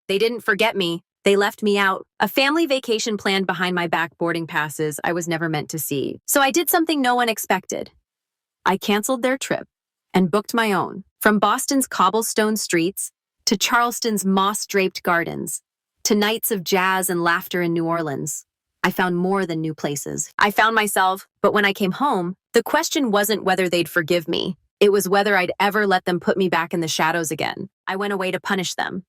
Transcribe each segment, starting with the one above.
They didn't forget me. They left me out. A family vacation planned behind my back boarding passes I was never meant to see. So I did something no one expected. I canceled their trip and booked my own. From Boston's cobblestone streets to Charleston's moss-draped gardens to nights of jazz and laughter in New Orleans, I found more than new places. I found myself, but when I came home, the question wasn't whether they'd forgive me. It was whether I'd ever let them put me back in the shadows again. I went away to punish them,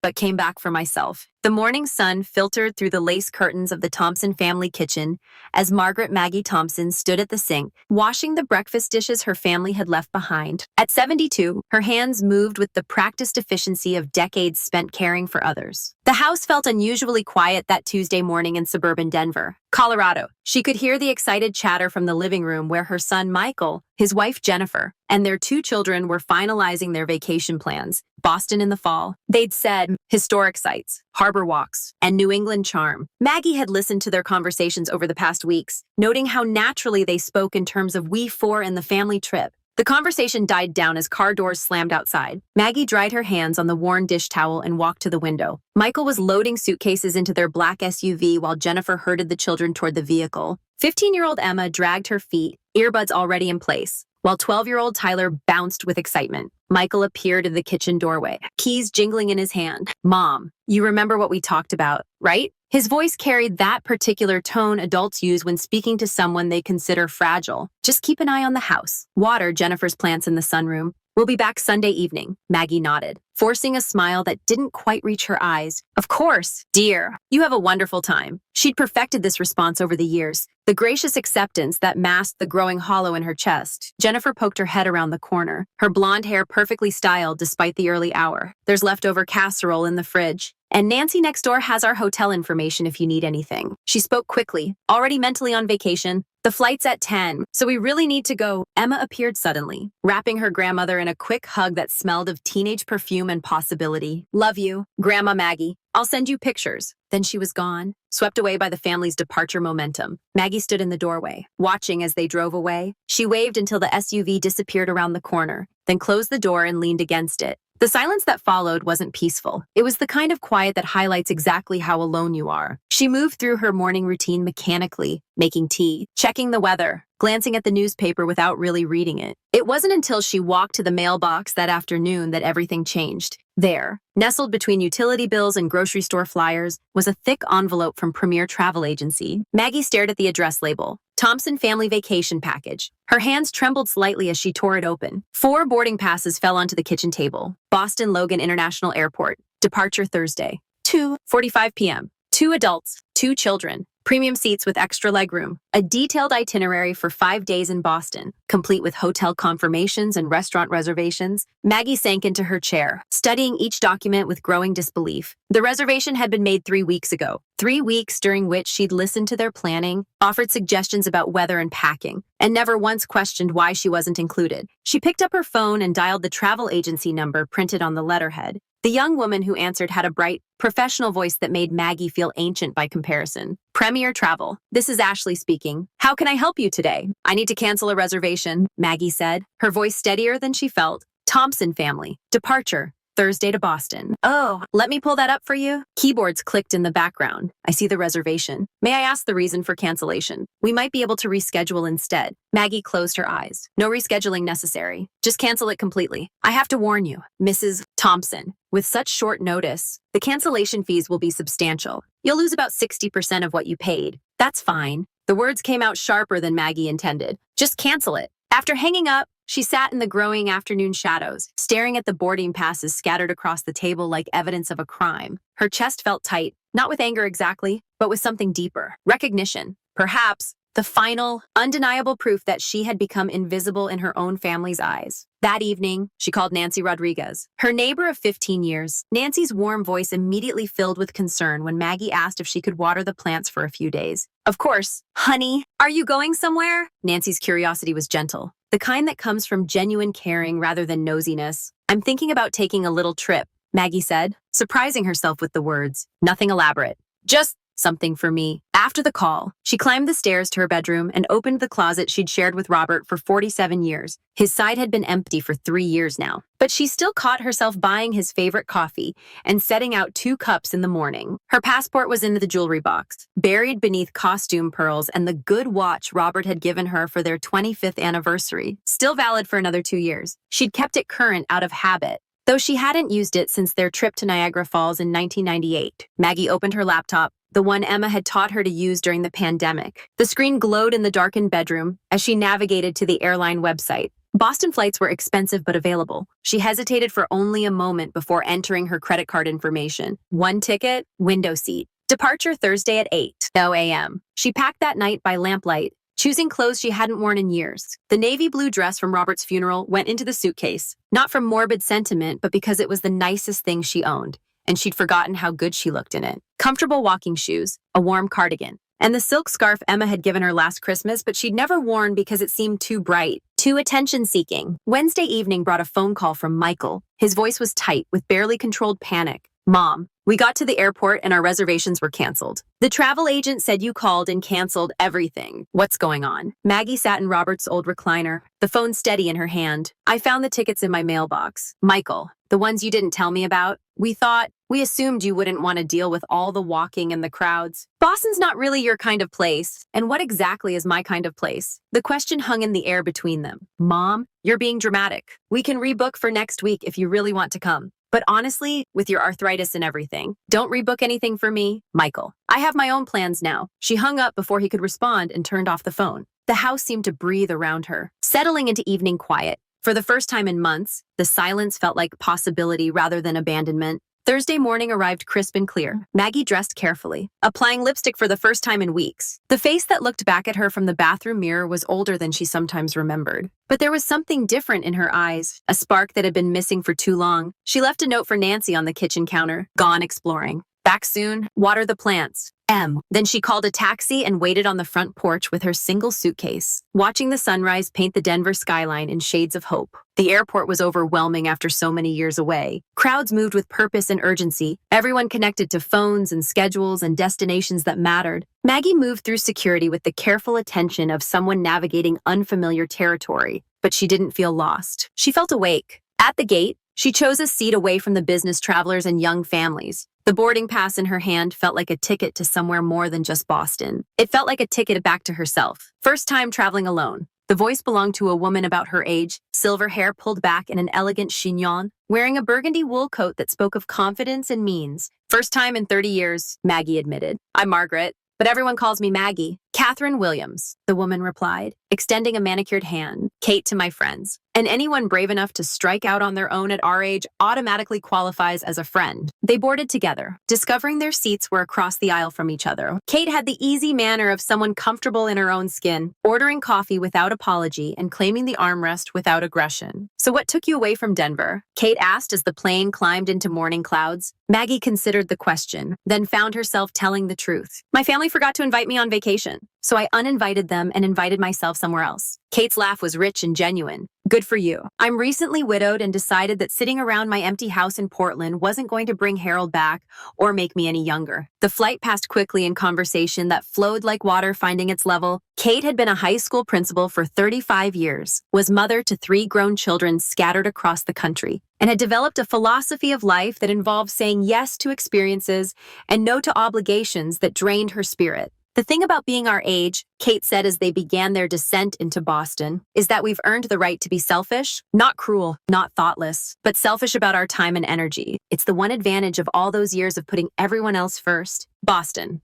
but came back for myself. The morning sun filtered through the lace curtains of the Thompson family kitchen as Margaret Maggie Thompson stood at the sink, washing the breakfast dishes her family had left behind. At 72, her hands moved with the practiced efficiency of decades spent caring for others. The house felt unusually quiet that Tuesday morning in suburban Denver, Colorado. She could hear the excited chatter from the living room where her son Michael, his wife Jennifer, and their two children were finalizing their vacation plans. Boston in the fall. They'd said historic sites, harbor walks, and New England charm. Maggie had listened to their conversations over the past weeks, noting how naturally they spoke in terms of we four and the family trip. The conversation died down as car doors slammed outside. Maggie dried her hands on the worn dish towel and walked to the window. Michael was loading suitcases into their black SUV while Jennifer herded the children toward the vehicle. 15-year-old Emma dragged her feet, earbuds already in place, while 12-year-old Tyler bounced with excitement. Michael appeared in the kitchen doorway, keys jingling in his hand. Mom, you remember what we talked about, right? His voice carried that particular tone adults use when speaking to someone they consider fragile. Just keep an eye on the house. Water Jennifer's plants in the sunroom. We'll be back Sunday evening. Maggie nodded, forcing a smile that didn't quite reach her eyes. Of course, dear. You have a wonderful time. She'd perfected this response over the years, the gracious acceptance that masked the growing hollow in her chest. Jennifer poked her head around the corner, her blonde hair perfectly styled despite the early hour. There's leftover casserole in the fridge. And Nancy next door has our hotel information if you need anything. She spoke quickly, already mentally on vacation. The flight's at 10, so we really need to go. Emma appeared suddenly, wrapping her grandmother in a quick hug that smelled of teenage perfume and possibility. Love you, Grandma Maggie. I'll send you pictures. Then she was gone, swept away by the family's departure momentum. Maggie stood in the doorway, watching as they drove away. She waved until the SUV disappeared around the corner, then closed the door and leaned against it. The silence that followed wasn't peaceful. It was the kind of quiet that highlights exactly how alone you are. She moved through her morning routine mechanically, making tea, checking the weather, glancing at the newspaper without really reading it. It wasn't until she walked to the mailbox that afternoon that everything changed. There, nestled between utility bills and grocery store flyers, was a thick envelope from Premier Travel Agency. Maggie stared at the address label. Thompson Family Vacation Package. Her hands trembled slightly as she tore it open. 4 boarding passes fell onto the kitchen table. Boston Logan International Airport. Departure Thursday. 2:45 p.m. 2 adults, 2 children. Premium seats with extra legroom. A detailed itinerary for 5 days in Boston, complete with hotel confirmations and restaurant reservations. Maggie sank into her chair, studying each document with growing disbelief. The reservation had been made 3 weeks ago. 3 weeks during which she'd listened to their planning, offered suggestions about weather and packing, and never once questioned why she wasn't included. She picked up her phone and dialed the travel agency number printed on the letterhead. The young woman who answered had a bright, professional voice that made Maggie feel ancient by comparison. Premier Travel. This is Ashley speaking. How can I help you today? I need to cancel a reservation, Maggie said, her voice steadier than she felt. Thompson family. Departure. Thursday to Boston. Oh, let me pull that up for you. Keyboards clicked in the background. I see the reservation. May I ask the reason for cancellation? We might be able to reschedule instead. Maggie closed her eyes. No rescheduling necessary. Just cancel it completely. I have to warn you, Mrs. Thompson. With such short notice, the cancellation fees will be substantial. You'll lose about 60% of what you paid. That's fine. The words came out sharper than Maggie intended. Just cancel it. After hanging up, she sat in the growing afternoon shadows, staring at the boarding passes scattered across the table like evidence of a crime. Her chest felt tight, not with anger exactly, but with something deeper. Recognition. Perhaps the final, undeniable proof that she had become invisible in her own family's eyes. That evening, she called Nancy Rodriguez, her neighbor of 15 years. Nancy's warm voice immediately filled with concern when Maggie asked if she could water the plants for a few days. Of course. Honey, are you going somewhere? Nancy's curiosity was gentle, the kind that comes from genuine caring rather than nosiness. I'm thinking about taking a little trip, Maggie said, surprising herself with the words. Nothing elaborate. Just something for me. After the call, she climbed the stairs to her bedroom and opened the closet she'd shared with Robert for 47 years. His side had been empty for 3 years now, but she still caught herself buying his favorite coffee and setting out 2 cups in the morning. Her passport was in the jewelry box, buried beneath costume pearls and the good watch Robert had given her for their 25th anniversary, still valid for another 2 years. She'd kept it current out of habit, though she hadn't used it since their trip to Niagara Falls in 1998. Maggie opened her laptop, the one Emma had taught her to use during the pandemic. The screen glowed in the darkened bedroom as she navigated to the airline website. Boston flights were expensive but available. She hesitated for only a moment before entering her credit card information. 1 ticket, window seat. Departure Thursday at 8:00 a.m. She packed that night by lamplight, choosing clothes she hadn't worn in years. The navy blue dress from Robert's funeral went into the suitcase, not from morbid sentiment, but because it was the nicest thing she owned, and she'd forgotten how good she looked in it. Comfortable walking shoes, a warm cardigan, and the silk scarf Emma had given her last Christmas, but she'd never worn because it seemed too bright, too attention-seeking. Wednesday evening brought a phone call from Michael. His voice was tight, with barely controlled panic. "Mom, we got to the airport and our reservations were canceled. The travel agent said you called and canceled everything. What's going on?" Maggie sat in Robert's old recliner, the phone steady in her hand. "I found the tickets in my mailbox. Michael, the ones you didn't tell me about. We assumed you wouldn't want to deal with all the walking and the crowds. Boston's not really your kind of place. And what exactly is my kind of place?" The question hung in the air between them. "Mom, you're being dramatic. We can rebook for next week if you really want to come. But honestly, with your arthritis and everything, don't rebook anything for me, Michael. I have my own plans now." She hung up before he could respond and turned off the phone. The house seemed to breathe around her, settling into evening quiet. For the first time in months, the silence felt like possibility rather than abandonment. Thursday morning arrived crisp and clear. Maggie dressed carefully, applying lipstick for the first time in weeks. The face that looked back at her from the bathroom mirror was older than she sometimes remembered. But there was something different in her eyes, a spark that had been missing for too long. She left a note for Nancy on the kitchen counter. "Gone exploring. Back soon. Water the plants. M." Then she called a taxi and waited on the front porch with her single suitcase, watching the sunrise paint the Denver skyline in shades of hope. The airport was overwhelming after so many years away. Crowds moved with purpose and urgency, everyone connected to phones and schedules and destinations that mattered. Maggie moved through security with the careful attention of someone navigating unfamiliar territory, but she didn't feel lost. She felt awake. At the gate, she chose a seat away from the business travelers and young families. The boarding pass in her hand felt like a ticket to somewhere more than just Boston. It felt like a ticket back to herself. First time traveling alone. The voice belonged to a woman about her age, silver hair pulled back in an elegant chignon, wearing a burgundy wool coat that spoke of confidence and means. "First time in 30 years, Maggie admitted. "I'm Margaret, but everyone calls me Maggie." "Catherine Williams," the woman replied, extending a manicured hand. "Kate to my friends." And anyone brave enough to strike out on their own at our age automatically qualifies as a friend. They boarded together, discovering their seats were across the aisle from each other. Kate had the easy manner of someone comfortable in her own skin, ordering coffee without apology and claiming the armrest without aggression. "So what took you away from Denver?" Kate asked as the plane climbed into morning clouds. Maggie considered the question, then found herself telling the truth. "My family forgot to invite me on vacation, so I uninvited them and invited myself somewhere else." Kate's laugh was rich and genuine. "Good for you. I'm recently widowed and decided that sitting around my empty house in Portland wasn't going to bring Harold back or make me any younger." The flight passed quickly in conversation that flowed like water finding its level. Kate had been a high school principal for 35 years, was mother to 3 grown children scattered across the country, and had developed a philosophy of life that involved saying yes to experiences and no to obligations that drained her spirit. "The thing about being our age," Kate said as they began their descent into Boston, "is that we've earned the right to be selfish, not cruel, not thoughtless, but selfish about our time and energy. It's the one advantage of all those years of putting everyone else first." Boston.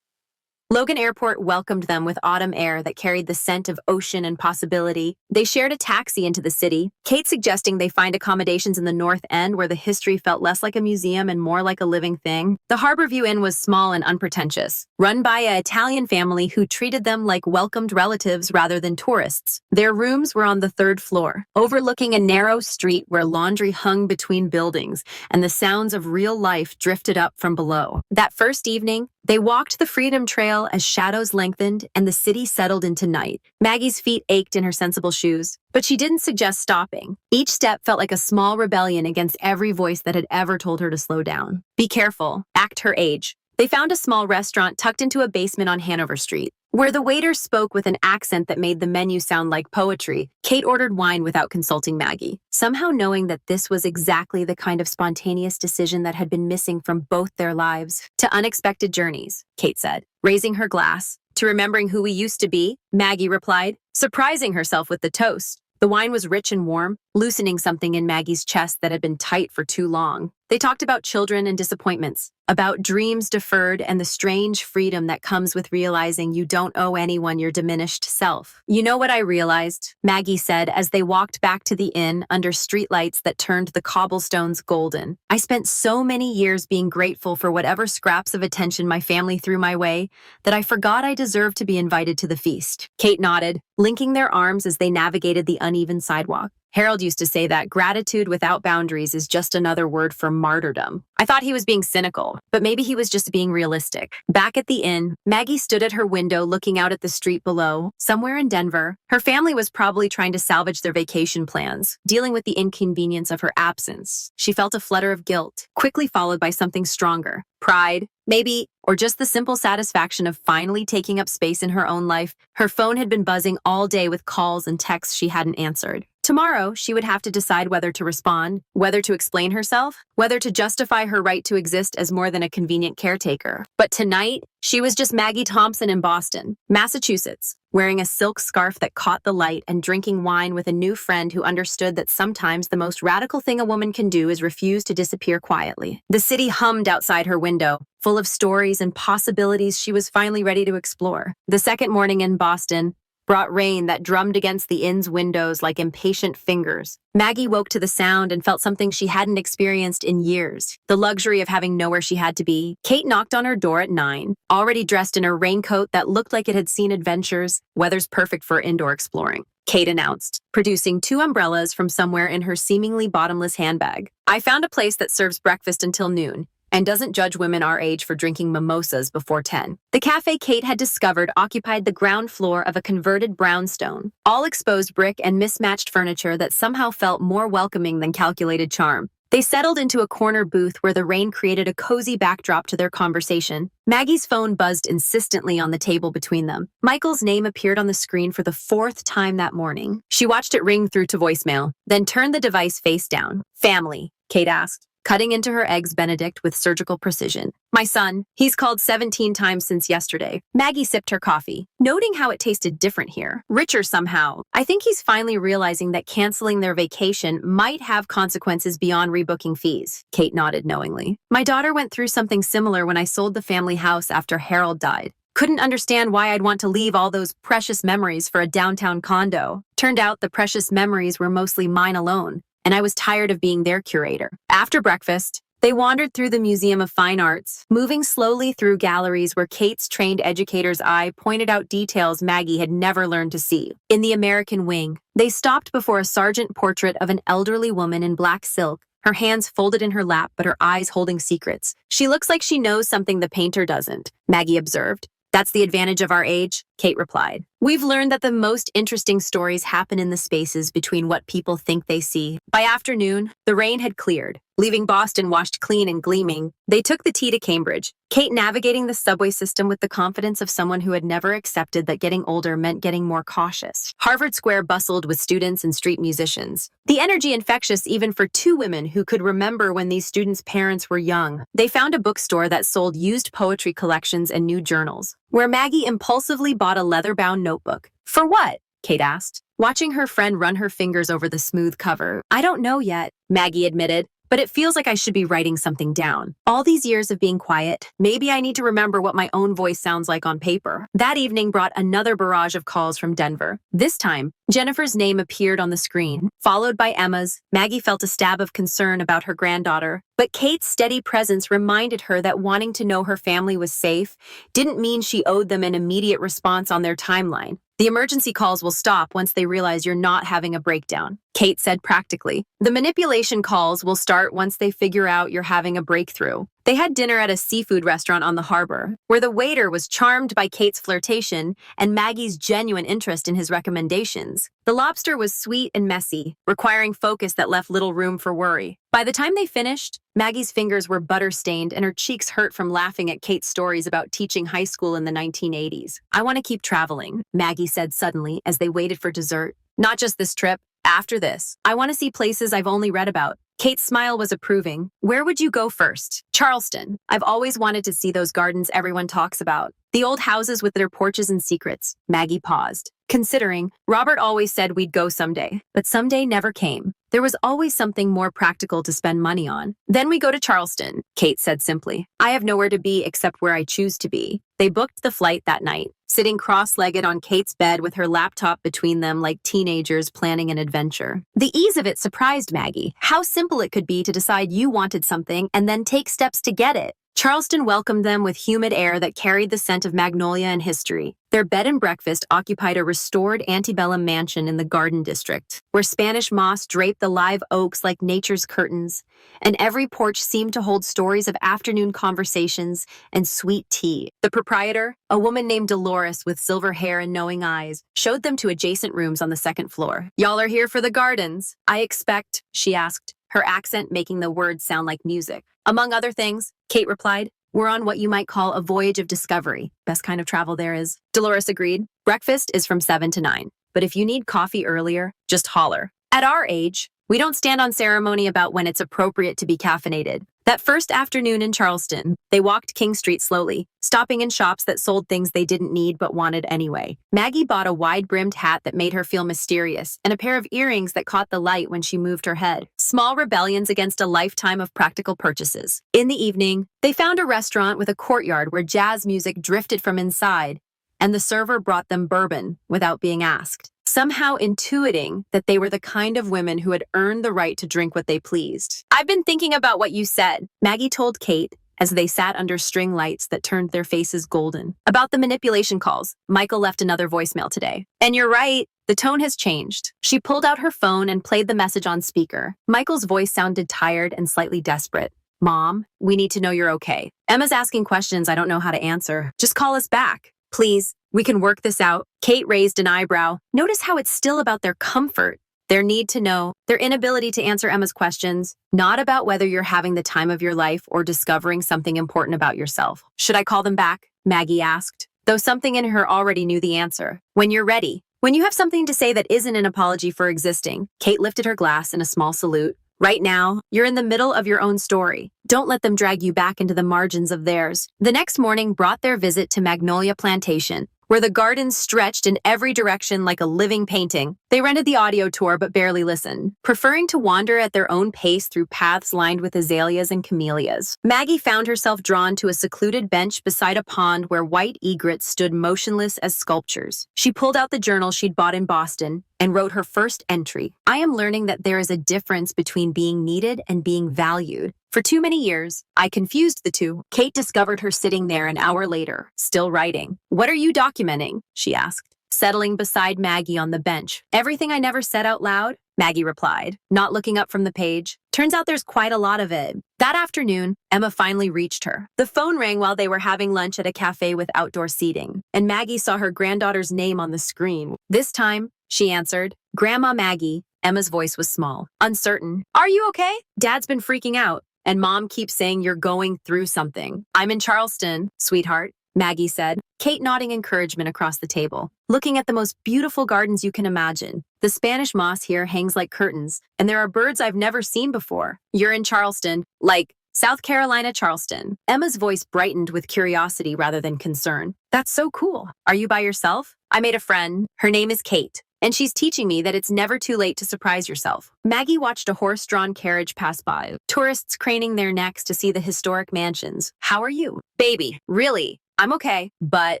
Logan Airport welcomed them with autumn air that carried the scent of ocean and possibility. They shared a taxi into the city, Kate suggesting they find accommodations in the North End where the history felt less like a museum and more like a living thing. The Harborview Inn was small and unpretentious, run by an Italian family who treated them like welcomed relatives rather than tourists. Their rooms were on the 3rd floor, overlooking a narrow street where laundry hung between buildings and the sounds of real life drifted up from below. That first evening, they walked the Freedom Trail as shadows lengthened and the city settled into night. Maggie's feet ached in her sensible shoes, but she didn't suggest stopping. Each step felt like a small rebellion against every voice that had ever told her to slow down. "Be careful. Act her age." They found a small restaurant tucked into a basement on Hanover Street, where the waiter spoke with an accent that made the menu sound like poetry. Kate ordered wine without consulting Maggie, somehow knowing that this was exactly the kind of spontaneous decision that had been missing from both their lives. To unexpected journeys, Kate said, raising her glass. To remembering who we used to be, Maggie replied, surprising herself with the toast. The wine was rich and warm, loosening something in Maggie's chest that had been tight for too long. They talked about children and disappointments, about dreams deferred and the strange freedom that comes with realizing you don't owe anyone your diminished self. You know what I realized? Maggie said as they walked back to the inn under streetlights that turned the cobblestones golden. I spent so many years being grateful for whatever scraps of attention my family threw my way that I forgot I deserved to be invited to the feast. Kate nodded, linking their arms as they navigated the uneven sidewalk. Harold used to say that gratitude without boundaries is just another word for martyrdom. I thought he was being cynical, but maybe he was just being realistic. Back at the inn, Maggie stood at her window looking out at the street below. Somewhere in Denver, her family was probably trying to salvage their vacation plans, dealing with the inconvenience of her absence. She felt a flutter of guilt, quickly followed by something stronger. Pride, maybe, or just the simple satisfaction of finally taking up space in her own life. Her phone had been buzzing all day with calls and texts she hadn't answered. Tomorrow, she would have to decide whether to respond, whether to explain herself, whether to justify her right to exist as more than a convenient caretaker. But tonight, she was just Maggie Thompson in Boston, Massachusetts, wearing a silk scarf that caught the light and drinking wine with a new friend who understood that sometimes the most radical thing a woman can do is refuse to disappear quietly. The city hummed outside her window, full of stories and possibilities she was finally ready to explore. The second morning in Boston brought rain that drummed against the inn's windows like impatient fingers. Maggie woke to the sound and felt something she hadn't experienced in years, the luxury of having nowhere she had to be. Kate knocked on her door at 9, already dressed in a raincoat that looked like it had seen adventures. Weather's perfect for indoor exploring, Kate announced, producing 2 umbrellas from somewhere in her seemingly bottomless handbag. I found a place that serves breakfast until noon and doesn't judge women our age for drinking mimosas before 10. The cafe Kate had discovered occupied the ground floor of a converted brownstone, all exposed brick and mismatched furniture that somehow felt more welcoming than calculated charm. They settled into a corner booth where the rain created a cozy backdrop to their conversation. Maggie's phone buzzed insistently on the table between them. Michael's name appeared on the screen for the 4th time that morning. She watched it ring through to voicemail, then turned the device face down. Family, Kate asked, cutting into her eggs Benedict with surgical precision. My son, he's called 17 times since yesterday. Maggie sipped her coffee, noting how it tasted different here, richer somehow. I think he's finally realizing that canceling their vacation might have consequences beyond rebooking fees. Kate nodded knowingly. My daughter went through something similar when I sold the family house after Harold died. Couldn't understand why I'd want to leave all those precious memories for a downtown condo. Turned out the precious memories were mostly mine alone, and I was tired of being their curator. After breakfast, they wandered through the Museum of Fine Arts, moving slowly through galleries where Kate's trained educator's eye pointed out details Maggie had never learned to see. In the American wing, they stopped before a sargent portrait of an elderly woman in black silk, her hands folded in her lap but her eyes holding secrets. She looks like she knows something the painter doesn't, Maggie observed. That's the advantage of our age, Kate replied. We've learned that the most interesting stories happen in the spaces between what people think they see. By afternoon, the rain had cleared, leaving Boston washed clean and gleaming. They took the T to Cambridge, Kate navigating the subway system with the confidence of someone who had never accepted that getting older meant getting more cautious. Harvard Square bustled with students and street musicians, the energy infectious even for 2 women who could remember when these students' parents were young. They found a bookstore that sold used poetry collections and new journals, where Maggie impulsively bought a leather-bound notebook. For what? Kate asked, watching her friend run her fingers over the smooth cover. I don't know yet, Maggie admitted, but it feels like I should be writing something down. All these years of being quiet, maybe I need to remember what my own voice sounds like on paper. That evening brought another barrage of calls from Denver. This time, Jennifer's name appeared on the screen, followed by Emma's. Maggie felt a stab of concern about her granddaughter, but Kate's steady presence reminded her that wanting to know her family was safe didn't mean she owed them an immediate response on their timeline. The emergency calls will stop once they realize you're not having a breakdown, Kate said practically. The manipulation calls will start once they figure out you're having a breakthrough. They had dinner at a seafood restaurant on the harbor, where the waiter was charmed by Kate's flirtation and Maggie's genuine interest in his recommendations. The lobster was sweet and messy, requiring focus that left little room for worry. By the time they finished, Maggie's fingers were butter-stained and her cheeks hurt from laughing at Kate's stories about teaching high school in the 1980s. I want to keep traveling, Maggie said suddenly as they waited for dessert. Not just this trip. After this, I want to see places I've only read about. Kate's smile was approving. Where would you go first? Charleston. I've always wanted to see those gardens everyone talks about. The old houses with their porches and secrets. Maggie paused. Considering, Robert always said we'd go someday, but someday never came. There was always something more practical to spend money on. Then we go to Charleston, Kate said simply. I have nowhere to be except where I choose to be. They booked the flight that night, sitting cross-legged on Kate's bed with her laptop between them like teenagers planning an adventure. The ease of it surprised Maggie. How simple it could be to decide you wanted something and then take steps to get it. Charleston welcomed them with humid air that carried the scent of magnolia and history. Their bed and breakfast occupied a restored antebellum mansion in the Garden District, where Spanish moss draped the live oaks like nature's curtains, and every porch seemed to hold stories of afternoon conversations and sweet tea. The proprietor, a woman named Dolores with silver hair and knowing eyes, showed them to adjacent rooms on the second floor. Y'all are here for the gardens, I expect, she asked, her accent making the words sound like music. Among other things, Kate replied, we're on what you might call a voyage of discovery. Best kind of travel there is. Dolores agreed. Breakfast is from 7 to 9. But if you need coffee earlier, just holler. At our age, we don't stand on ceremony about when it's appropriate to be caffeinated. That first afternoon in Charleston, they walked King Street slowly, stopping in shops that sold things they didn't need but wanted anyway. Maggie bought a wide-brimmed hat that made her feel mysterious and a pair of earrings that caught the light when she moved her head. Small rebellions against a lifetime of practical purchases. In the evening, they found a restaurant with a courtyard where jazz music drifted from inside, and the server brought them bourbon without being asked, somehow intuiting that they were the kind of women who had earned the right to drink what they pleased. I've been thinking about what you said, Maggie told Kate as they sat under string lights that turned their faces golden. About the manipulation calls, Michael left another voicemail today. And you're right, the tone has changed. She pulled out her phone and played the message on speaker. Michael's voice sounded tired and slightly desperate. Mom, we need to know you're okay. Emma's asking questions I don't know how to answer. Just call us back. Please, we can work this out. Kate raised an eyebrow. Notice how it's still about their comfort, their need to know, their inability to answer Emma's questions, not about whether you're having the time of your life or discovering something important about yourself. Should I call them back? Maggie asked, though something in her already knew the answer. When you're ready. When you have something to say that isn't an apology for existing. Kate lifted her glass in a small salute. Right now, you're in the middle of your own story. Don't let them drag you back into the margins of theirs. The next morning brought their visit to Magnolia Plantation, where the gardens stretched in every direction like a living painting. They rented the audio tour but barely listened, preferring to wander at their own pace through paths lined with azaleas and camellias. Maggie found herself drawn to a secluded bench beside a pond where white egrets stood motionless as sculptures. She pulled out the journal she'd bought in Boston and wrote her first entry. I am learning that there is a difference between being needed and being valued. For too many years, I confused the two. Kate discovered her sitting there an hour later, still writing. What are you documenting? She asked, settling beside Maggie on the bench. Everything I never said out loud, Maggie replied, not looking up from the page. Turns out there's quite a lot of it. That afternoon, Emma finally reached her. The phone rang while they were having lunch at a cafe with outdoor seating, and Maggie saw her granddaughter's name on the screen. This time, she answered, Grandma Maggie. Emma's voice was small, uncertain. Are you okay? Dad's been freaking out. And Mom keeps saying you're going through something. I'm in Charleston, sweetheart, Maggie said, Kate nodding encouragement across the table, looking at the most beautiful gardens you can imagine. The Spanish moss here hangs like curtains, and there are birds I've never seen before. You're in Charleston, like South Carolina, Charleston. Emma's voice brightened with curiosity rather than concern. That's so cool. Are you by yourself? I made a friend. Her name is Kate. And she's teaching me that it's never too late to surprise yourself. Maggie watched a horse-drawn carriage pass by, tourists craning their necks to see the historic mansions. How are you? Baby, really? I'm okay, but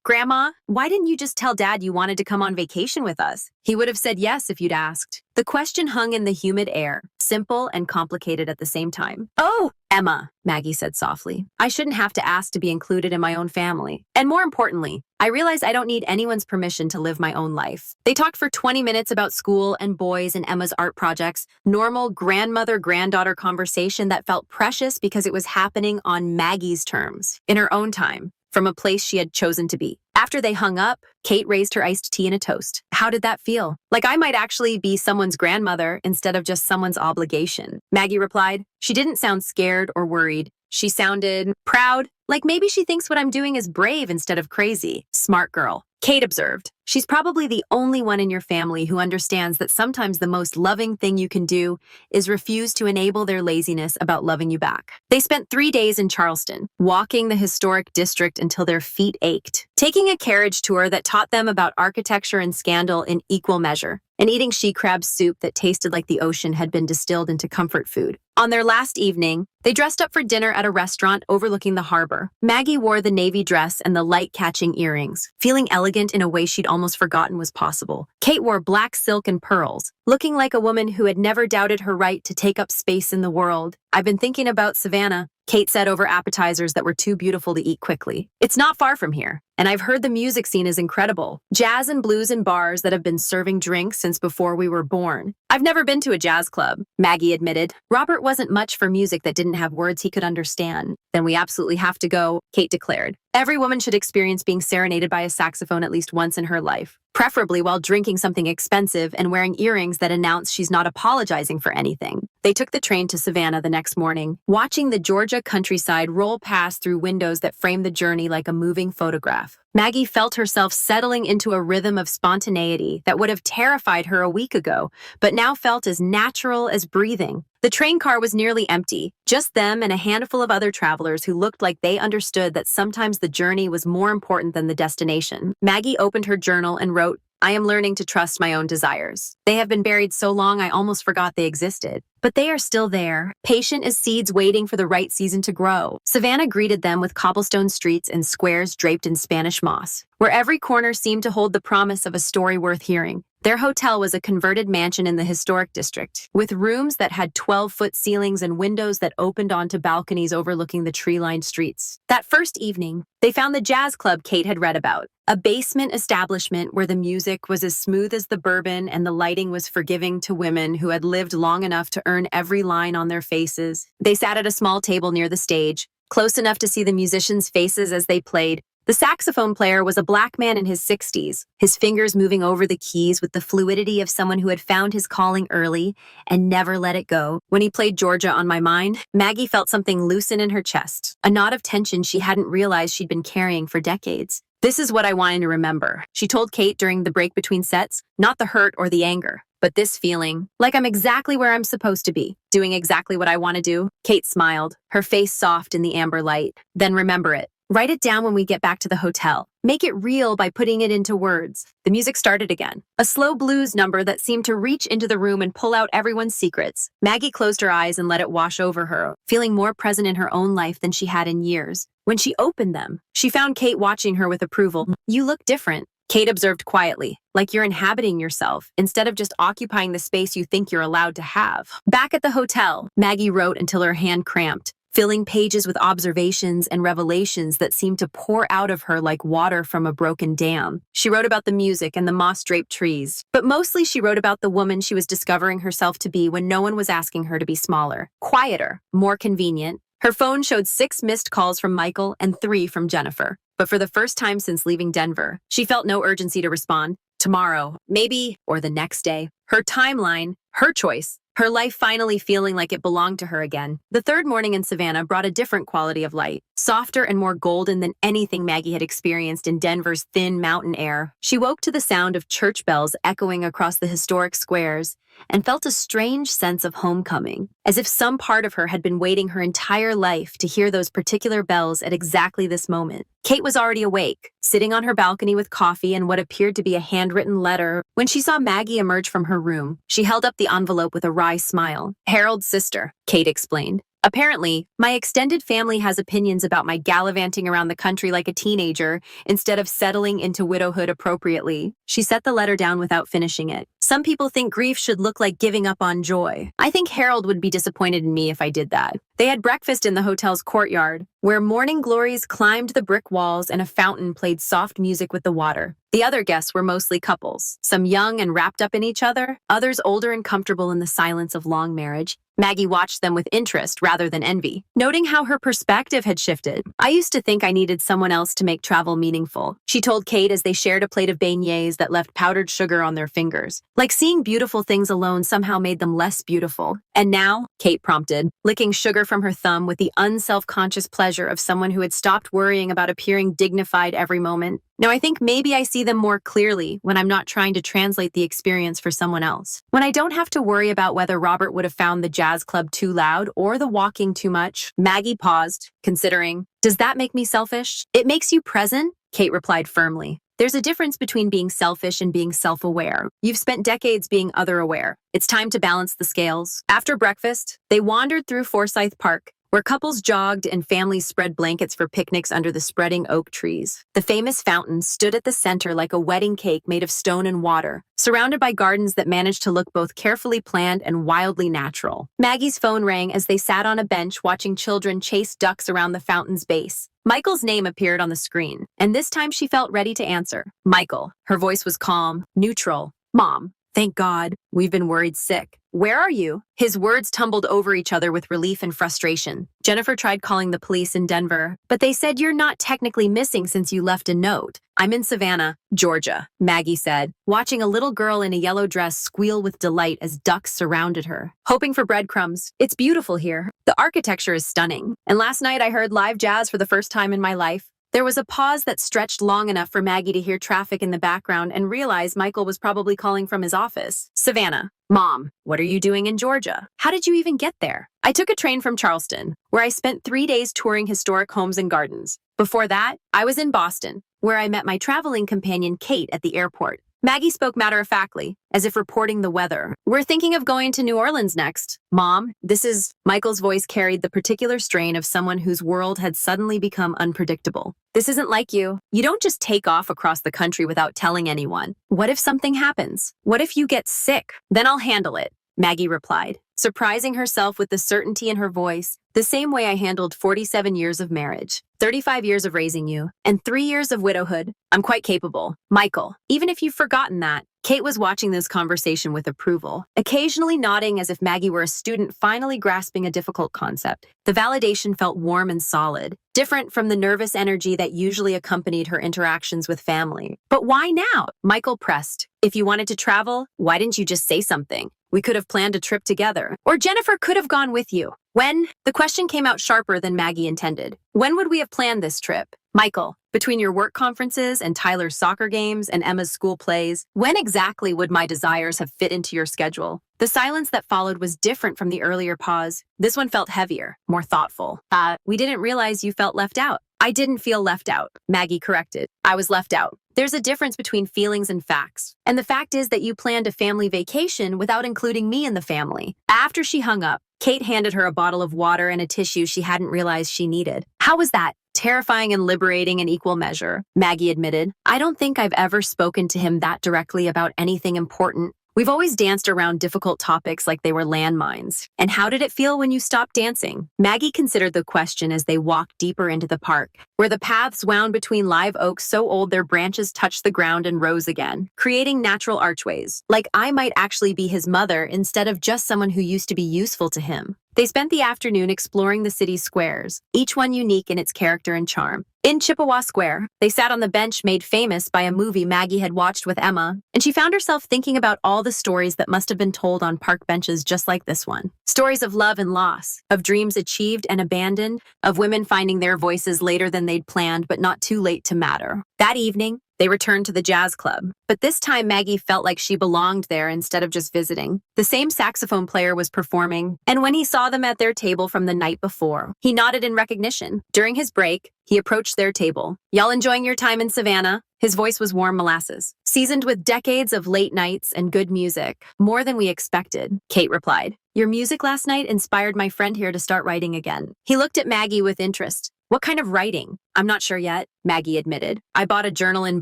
Grandma, why didn't you just tell Dad you wanted to come on vacation with us? He would have said yes if you'd asked. The question hung in the humid air, simple and complicated at the same time. Oh, Emma, Maggie said softly. I shouldn't have to ask to be included in my own family. And more importantly, I realize I don't need anyone's permission to live my own life. They talked for 20 minutes about school and boys and Emma's art projects, normal grandmother-granddaughter conversation that felt precious because it was happening on Maggie's terms, in her own time, from a place she had chosen to be. After they hung up, Kate raised her iced tea and a toast. How did that feel? Like I might actually be someone's grandmother instead of just someone's obligation. Maggie replied. She didn't sound scared or worried. She sounded proud, like maybe she thinks what I'm doing is brave instead of crazy. Smart girl. Kate observed. She's probably the only one in your family who understands that sometimes the most loving thing you can do is refuse to enable their laziness about loving you back. They spent 3 days in Charleston, walking the historic district until their feet ached, taking a carriage tour that taught them about architecture and scandal in equal measure, and eating she crab soup that tasted like the ocean had been distilled into comfort food. On their last evening, they dressed up for dinner at a restaurant overlooking the harbor. Maggie wore the navy dress and the light-catching earrings, feeling elegant in a way she'd almost forgotten was possible. Kate wore black silk and pearls, looking like a woman who had never doubted her right to take up space in the world. I've been thinking about Savannah, Kate said over appetizers that were too beautiful to eat quickly. It's not far from here, and I've heard the music scene is incredible. Jazz and blues in bars that have been serving drinks since before we were born. I've never been to a jazz club, Maggie admitted. Robert wasn't much for music that didn't have words he could understand. Then we absolutely have to go, Kate declared. Every woman should experience being serenaded by a saxophone at least once in her life, preferably while drinking something expensive and wearing earrings that announce she's not apologizing for anything. They took the train to Savannah the next morning, watching the Georgia countryside roll past through windows that framed the journey like a moving photograph. Maggie felt herself settling into a rhythm of spontaneity that would have terrified her a week ago, but now felt as natural as breathing. The train car was nearly empty, just them and a handful of other travelers who looked like they understood that sometimes the journey was more important than the destination. Maggie opened her journal and wrote, I am learning to trust my own desires. They have been buried so long I almost forgot they existed. But they are still there, patient as seeds waiting for the right season to grow. Savannah greeted them with cobblestone streets and squares draped in Spanish moss, where every corner seemed to hold the promise of a story worth hearing. Their hotel was a converted mansion in the historic district, with rooms that had 12-foot ceilings and windows that opened onto balconies overlooking the tree-lined streets. That first evening, they found the jazz club Kate had read about, a basement establishment where the music was as smooth as the bourbon and the lighting was forgiving to women who had lived long enough to earn every line on their faces. They sat at a small table near the stage, close enough to see the musicians' faces as they played. The saxophone player was a black man in his 60s, his fingers moving over the keys with the fluidity of someone who had found his calling early and never let it go. When he played Georgia on My Mind, Maggie felt something loosen in her chest, a knot of tension she hadn't realized she'd been carrying for decades. This is what I wanted to remember, she told Kate during the break between sets, not the hurt or the anger, but this feeling, like I'm exactly where I'm supposed to be, doing exactly what I want to do. Kate smiled, her face soft in the amber light. Then remember it. Write it down when we get back to the hotel. Make it real by putting it into words. The music started again, a slow blues number that seemed to reach into the room and pull out everyone's secrets. Maggie closed her eyes and let it wash over her, feeling more present in her own life than she had in years. When she opened them, she found Kate watching her with approval. You look different, Kate observed quietly, like you're inhabiting yourself instead of just occupying the space you think you're allowed to have. Back at the hotel, Maggie wrote until her hand cramped, filling pages with observations and revelations that seemed to pour out of her like water from a broken dam. She wrote about the music and the moss-draped trees, but mostly she wrote about the woman she was discovering herself to be when no one was asking her to be smaller, quieter, more convenient. Her phone showed 6 missed calls from Michael and 3 from Jennifer, but for the first time since leaving Denver, she felt no urgency to respond. Tomorrow, maybe, or the next day. Her timeline, her choice. Her life finally feeling like it belonged to her again. The third morning in Savannah brought a different quality of light, softer and more golden than anything Maggie had experienced in Denver's thin mountain air. She woke to the sound of church bells echoing across the historic squares and felt a strange sense of homecoming, as if some part of her had been waiting her entire life to hear those particular bells at exactly this moment. Kate was already awake, sitting on her balcony with coffee and what appeared to be a handwritten letter. When she saw Maggie emerge from her room, she held up the envelope with a wry smile. Harold's sister, Kate explained. Apparently, my extended family has opinions about my gallivanting around the country like a teenager instead of settling into widowhood appropriately. She set the letter down without finishing it. Some people think grief should look like giving up on joy. I think Harold would be disappointed in me if I did that. They had breakfast in the hotel's courtyard, where morning glories climbed the brick walls and a fountain played soft music with the water. The other guests were mostly couples, some young and wrapped up in each other, others older and comfortable in the silence of long marriage. Maggie watched them with interest rather than envy, noting how her perspective had shifted. I used to think I needed someone else to make travel meaningful, she told Kate as they shared a plate of beignets that left powdered sugar on their fingers. Like seeing beautiful things alone somehow made them less beautiful. And now, Kate prompted, licking sugar from her thumb with the unself-conscious pleasure of someone who had stopped worrying about appearing dignified every moment. Now, I think maybe I see them more clearly when I'm not trying to translate the experience for someone else. When I don't have to worry about whether Robert would have found the jazz club too loud or the walking too much. Maggie paused, considering, does that make me selfish? It makes you present, Kate replied firmly. There's a difference between being selfish and being self-aware. You've spent decades being other-aware. It's time to balance the scales. After breakfast, they wandered through Forsyth Park, where couples jogged and families spread blankets for picnics under the spreading oak trees. The famous fountain stood at the center like a wedding cake made of stone and water, surrounded by gardens that managed to look both carefully planned and wildly natural. Maggie's phone rang as they sat on a bench watching children chase ducks around the fountain's base. Michael's name appeared on the screen, and this time she felt ready to answer. Michael. Her voice was calm, neutral. Mom. Thank God. We've been worried sick. Where are you? His words tumbled over each other with relief and frustration. Jennifer tried calling the police in Denver, but they said you're not technically missing since you left a note. I'm in Savannah, Georgia, Maggie said, watching a little girl in a yellow dress squeal with delight as ducks surrounded her. Hoping for breadcrumbs. It's beautiful here. The architecture is stunning. And last night I heard live jazz for the first time in my life. There was a pause that stretched long enough for Maggie to hear traffic in the background and realize Michael was probably calling from his office. Savannah. Mom, what are you doing in Georgia? How did you even get there? I took a train from Charleston, where I spent 3 days touring historic homes and gardens. Before that, I was in Boston, where I met my traveling companion Kate at the airport. Maggie spoke matter-of-factly, as if reporting the weather. We're thinking of going to New Orleans next. Mom, this is... Michael's voice carried the particular strain of someone whose world had suddenly become unpredictable. This isn't like you. You don't just take off across the country without telling anyone. What if something happens? What if you get sick? Then I'll handle it, Maggie replied, surprising herself with the certainty in her voice, the same way I handled 47 years of marriage, 35 years of raising you, and 3 years of widowhood. I'm quite capable. Michael, even if you've forgotten that, Kate was watching this conversation with approval, occasionally nodding as if Maggie were a student finally grasping a difficult concept. The validation felt warm and solid, different from the nervous energy that usually accompanied her interactions with family. But why now? Michael pressed. If you wanted to travel, why didn't you just say something? We could have planned a trip together. Or Jennifer could have gone with you. When? The question came out sharper than Maggie intended. When would we have planned this trip? Michael, between your work conferences and Tyler's soccer games and Emma's school plays, when exactly would my desires have fit into your schedule? The silence that followed was different from the earlier pause. This one felt heavier, more thoughtful. We didn't realize you felt left out. I didn't feel left out, Maggie corrected. I was left out. There's a difference between feelings and facts. And the fact is that you planned a family vacation without including me in the family. After she hung up, Kate handed her a bottle of water and a tissue she hadn't realized she needed. How was that? Terrifying and liberating in equal measure, Maggie admitted. I don't think I've ever spoken to him that directly about anything important. We've always danced around difficult topics like they were landmines. And how did it feel when you stopped dancing? Maggie considered the question as they walked deeper into the park, where the paths wound between live oaks so old their branches touched the ground and rose again, creating natural archways. Like I might actually be his mother instead of just someone who used to be useful to him. They spent the afternoon exploring the city's squares, each one unique in its character and charm. In Chippewa Square, they sat on the bench made famous by a movie Maggie had watched with Emma, and she found herself thinking about all the stories that must have been told on park benches just like this one. Stories of love and loss, of dreams achieved and abandoned, of women finding their voices later than they'd planned but not too late to matter. That evening, they returned to the jazz club, but this time Maggie felt like she belonged there instead of just visiting. The same saxophone player was performing, and when he saw them at their table from the night before, he nodded in recognition. During his break, he approached their table. Y'all enjoying your time in Savannah? His voice was warm molasses, seasoned with decades of late nights and good music. More than we expected, Kate replied. Your music last night inspired my friend here to start writing again. He looked at Maggie with interest. What kind of writing? I'm not sure yet, Maggie admitted. I bought a journal in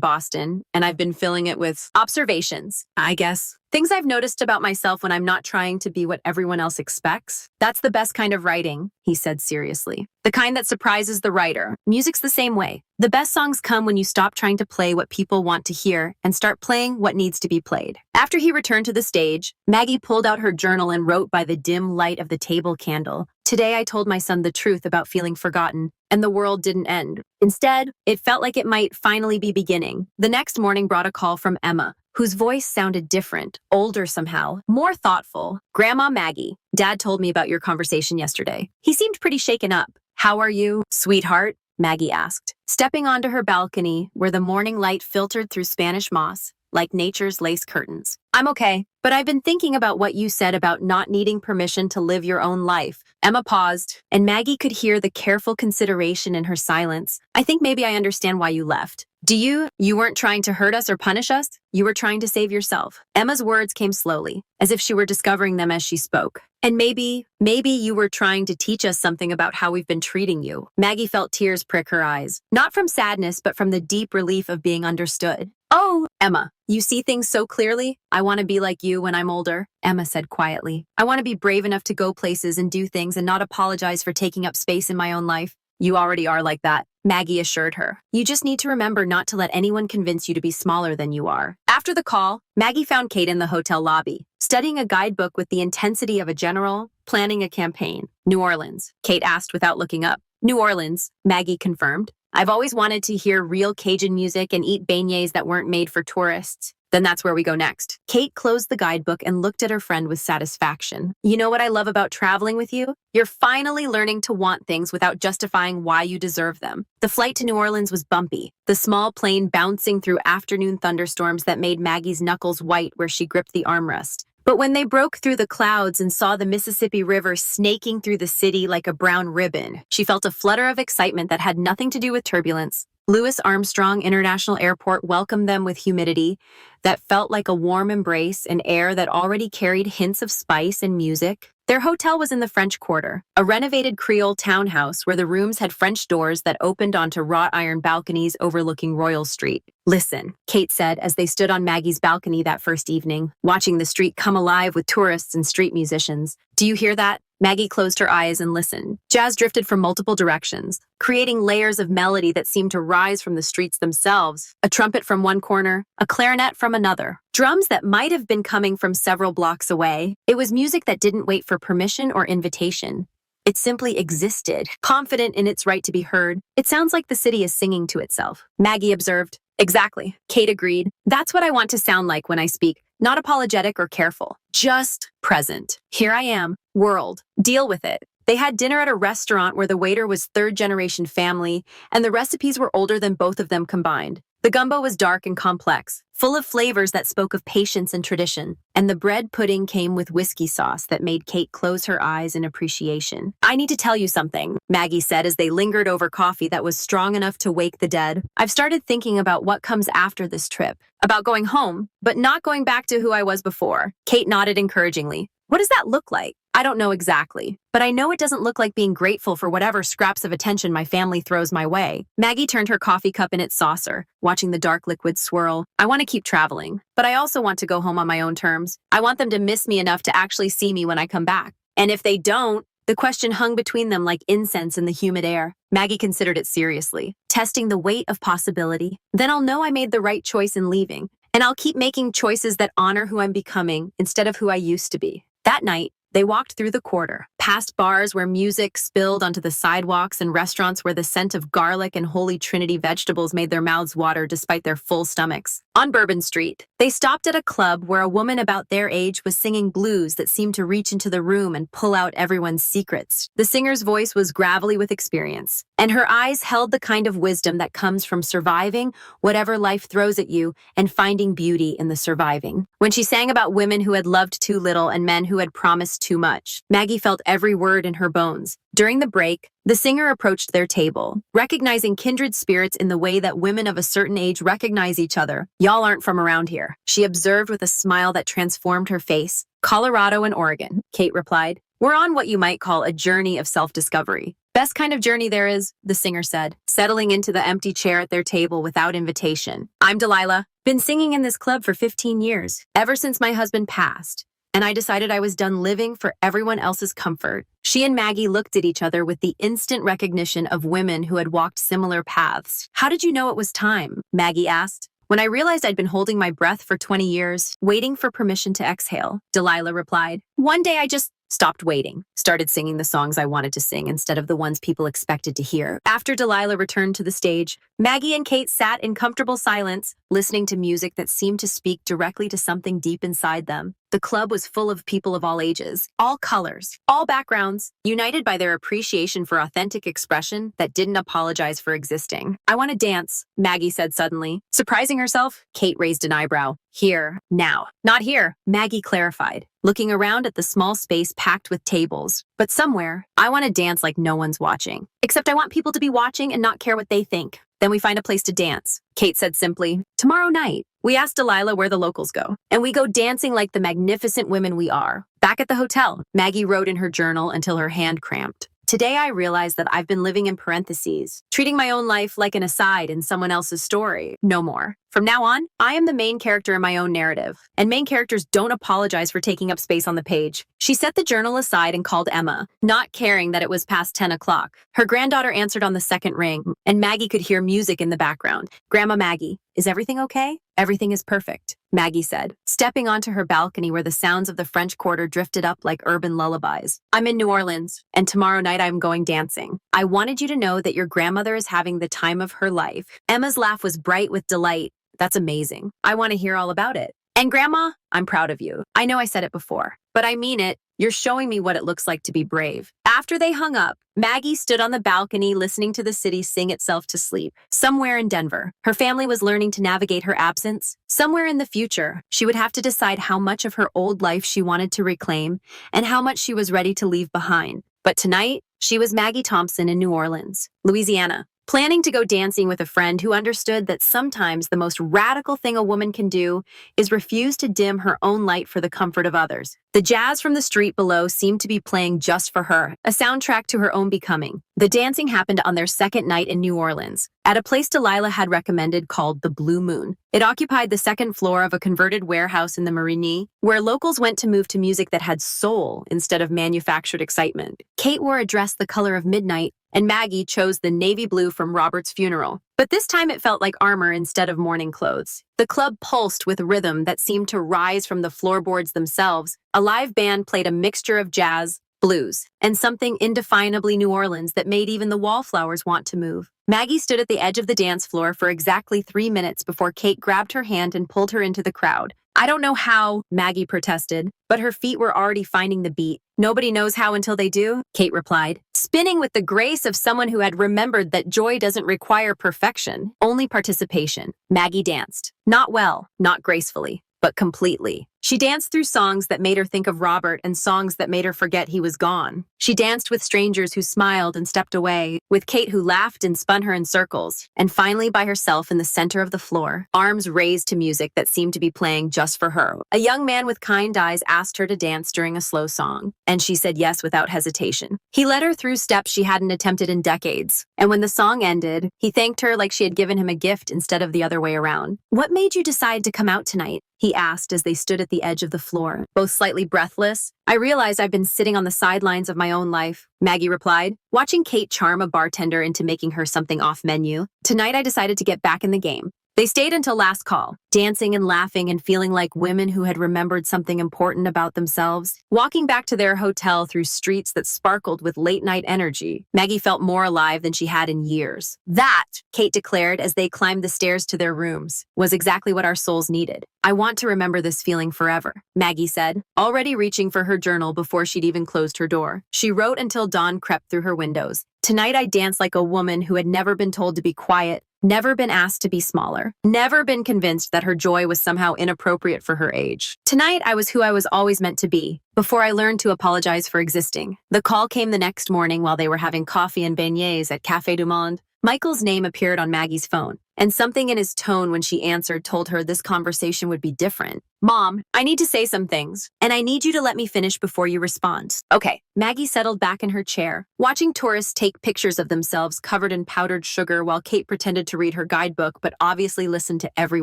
Boston, and I've been filling it with observations, I guess. Things I've noticed about myself when I'm not trying to be what everyone else expects. That's the best kind of writing, he said seriously. The kind that surprises the writer. Music's the same way. The best songs come when you stop trying to play what people want to hear and start playing what needs to be played. After he returned to the stage, Maggie pulled out her journal and wrote by the dim light of the table candle. Today I told my son the truth about feeling forgotten, and the world didn't end. Instead, it felt like it might finally be beginning. The next morning brought a call from Emma, whose voice sounded different, older somehow, more thoughtful. Grandma Maggie, Dad told me about your conversation yesterday. He seemed pretty shaken up. How are you, sweetheart? Maggie asked, stepping onto her balcony where the morning light filtered through Spanish moss like nature's lace curtains. I'm okay, but I've been thinking about what you said about not needing permission to live your own life. Emma paused, and Maggie could hear the careful consideration in her silence. I think maybe I understand why you left. You weren't trying to hurt us or punish us. You were trying to save yourself. Emma's words came slowly, as if she were discovering them as she spoke. And maybe you were trying to teach us something about how we've been treating you. Maggie felt tears prick her eyes, not from sadness, but from the deep relief of being understood. Oh, Emma, you see things so clearly. I want to be like you when I'm older, Emma said quietly. I want to be brave enough to go places and do things and not apologize for taking up space in my own life. You already are like that, Maggie assured her. You just need to remember not to let anyone convince you to be smaller than you are. After the call, Maggie found Kate in the hotel lobby, studying a guidebook with the intensity of a general planning a campaign. New Orleans, Kate asked without looking up. New Orleans, Maggie confirmed. I've always wanted to hear real Cajun music and eat beignets that weren't made for tourists. Then that's where we go next. Kate closed the guidebook and looked at her friend with satisfaction. You know what I love about traveling with you? You're finally learning to want things without justifying why you deserve them. The flight to New Orleans was bumpy, the small plane bouncing through afternoon thunderstorms that made Maggie's knuckles white where she gripped the armrest. But when they broke through the clouds and saw the Mississippi River snaking through the city like a brown ribbon, she felt a flutter of excitement that had nothing to do with turbulence. Louis Armstrong International Airport welcomed them with humidity that felt like a warm embrace and air that already carried hints of spice and music. Their hotel was in the French Quarter, a renovated Creole townhouse where the rooms had French doors that opened onto wrought iron balconies overlooking Royal Street. Listen, Kate said as they stood on Maggie's balcony that first evening, watching the street come alive with tourists and street musicians. Do you hear that? Maggie closed her eyes and listened. Jazz drifted from multiple directions, creating layers of melody that seemed to rise from the streets themselves. A trumpet from one corner, a clarinet from another. Drums that might have been coming from several blocks away. It was music that didn't wait for permission or invitation. It simply existed, confident in its right to be heard. It sounds like the city is singing to itself, Maggie observed. Exactly, Kate agreed. That's what I want to sound like when I speak. Not apologetic or careful, just present. Here I am, world. Deal with it. They had dinner at a restaurant where the waiter was third-generation family, and the recipes were older than both of them combined. The gumbo was dark and complex, full of flavors that spoke of patience and tradition, and the bread pudding came with whiskey sauce that made Kate close her eyes in appreciation. I need to tell you something, Maggie said as they lingered over coffee that was strong enough to wake the dead. I've started thinking about what comes after this trip, about going home, but not going back to who I was before. Kate nodded encouragingly. What does that look like? I don't know exactly, but I know it doesn't look like being grateful for whatever scraps of attention my family throws my way. Maggie turned her coffee cup in its saucer, watching the dark liquid swirl. I want to keep traveling, but I also want to go home on my own terms. I want them to miss me enough to actually see me when I come back. And if they don't, the question hung between them like incense in the humid air. Maggie considered it seriously, testing the weight of possibility. Then I'll know I made the right choice in leaving, and I'll keep making choices that honor who I'm becoming instead of who I used to be. That night, they walked through the quarter, past bars where music spilled onto the sidewalks and restaurants where the scent of garlic and Holy Trinity vegetables made their mouths water despite their full stomachs. On Bourbon Street, they stopped at a club where a woman about their age was singing blues that seemed to reach into the room and pull out everyone's secrets. The singer's voice was gravelly with experience, and her eyes held the kind of wisdom that comes from surviving whatever life throws at you and finding beauty in the surviving. When she sang about women who had loved too little and men who had promised too much, Maggie felt every word in her bones. During the break, the singer approached their table, recognizing kindred spirits in the way that women of a certain age recognize each other. "Y'all aren't from around here," she observed with a smile that transformed her face. "Colorado and Oregon," Kate replied. "We're on what you might call a journey of self-discovery." "Best kind of journey there is," the singer said, settling into the empty chair at their table without invitation. "I'm Delilah. Been singing in this club for 15 years, ever since my husband passed, and I decided I was done living for everyone else's comfort." She and Maggie looked at each other with the instant recognition of women who had walked similar paths. "How did you know it was time?" Maggie asked. "When I realized I'd been holding my breath for 20 years, waiting for permission to exhale," Delilah replied. "One day I just stopped waiting, started singing the songs I wanted to sing instead of the ones people expected to hear." After Delilah returned to the stage, Maggie and Kate sat in comfortable silence, listening to music that seemed to speak directly to something deep inside them. The club was full of people of all ages, all colors, all backgrounds, united by their appreciation for authentic expression that didn't apologize for existing. "I want to dance," Maggie said suddenly. Surprising herself, Kate raised an eyebrow. "Here, now." "Not here," Maggie clarified, looking around at the small space packed with tables. "But somewhere. I want to dance like no one's watching. Except I want people to be watching and not care what they think. Then we find a place to dance," Kate said simply. "Tomorrow night, we asked Delilah where the locals go, and we go dancing like the magnificent women we are." Back at the hotel, Maggie wrote in her journal until her hand cramped. "Today I realized that I've been living in parentheses, treating my own life like an aside in someone else's story. No more. From now on, I am the main character in my own narrative, and main characters don't apologize for taking up space on the page." She set the journal aside and called Emma, not caring that it was past 10 o'clock. Her granddaughter answered on the second ring, and Maggie could hear music in the background. "Grandma Maggie, is everything okay?" "Everything is perfect," Maggie said, stepping onto her balcony where the sounds of the French Quarter drifted up like urban lullabies. "I'm in New Orleans, and tomorrow night I'm going dancing. I wanted you to know that your grandmother is having the time of her life." Emma's laugh was bright with delight. "That's amazing. I want to hear all about it. And Grandma, I'm proud of you. I know I said it before, but I mean it. You're showing me what it looks like to be brave." After they hung up, Maggie stood on the balcony listening to the city sing itself to sleep. Somewhere in Denver, her family was learning to navigate her absence. Somewhere in the future, she would have to decide how much of her old life she wanted to reclaim and how much she was ready to leave behind. But tonight, she was Maggie Thompson in New Orleans, Louisiana, planning to go dancing with a friend who understood that sometimes the most radical thing a woman can do is refuse to dim her own light for the comfort of others. The jazz from the street below seemed to be playing just for her, a soundtrack to her own becoming. The dancing happened on their second night in New Orleans, at a place Delilah had recommended called the Blue Moon. It occupied the second floor of a converted warehouse in the Marigny, where locals went to move to music that had soul instead of manufactured excitement. Kate wore a dress the color of midnight, and Maggie chose the navy blue from Robert's funeral. But this time it felt like armor instead of mourning clothes. The club pulsed with rhythm that seemed to rise from the floorboards themselves. A live band played a mixture of jazz, blues, and something indefinably New Orleans that made even the wallflowers want to move. Maggie stood at the edge of the dance floor for exactly 3 minutes before Kate grabbed her hand and pulled her into the crowd. "I don't know how," Maggie protested, but her feet were already finding the beat. "Nobody knows how until they do," Kate replied, spinning with the grace of someone who had remembered that joy doesn't require perfection, only participation. Maggie danced. Not well, not gracefully, but completely. She danced through songs that made her think of Robert and songs that made her forget he was gone. She danced with strangers who smiled and stepped away, with Kate who laughed and spun her in circles, and finally by herself in the center of the floor, arms raised to music that seemed to be playing just for her. A young man with kind eyes asked her to dance during a slow song, and she said yes without hesitation. He led her through steps she hadn't attempted in decades, and when the song ended, he thanked her like she had given him a gift instead of the other way around. "What made you decide to come out tonight?" he asked as they stood at the edge of the floor, both slightly breathless. "I realize I've been sitting on the sidelines of my own life," Maggie replied, watching Kate charm a bartender into making her something off menu. "Tonight I decided to get back in the game." They stayed until last call, dancing and laughing and feeling like women who had remembered something important about themselves. Walking back to their hotel through streets that sparkled with late-night energy, Maggie felt more alive than she had in years. "That," Kate declared as they climbed the stairs to their rooms, "was exactly what our souls needed. I want to remember this feeling forever," Maggie said, already reaching for her journal before she'd even closed her door. She wrote until dawn crept through her windows. "Tonight I danced like a woman who had never been told to be quiet, never been asked to be smaller, never been convinced that her joy was somehow inappropriate for her age. Tonight, I was who I was always meant to be, before I learned to apologize for existing. The call came the next morning while they were having coffee and beignets at Café du Monde. Michael's name appeared on Maggie's phone, and something in his tone when she answered told her this conversation would be different. Mom, I need to say some things, and I need you to let me finish before you respond. Okay. Maggie settled back in her chair, watching tourists take pictures of themselves covered in powdered sugar while Kate pretended to read her guidebook but obviously listened to every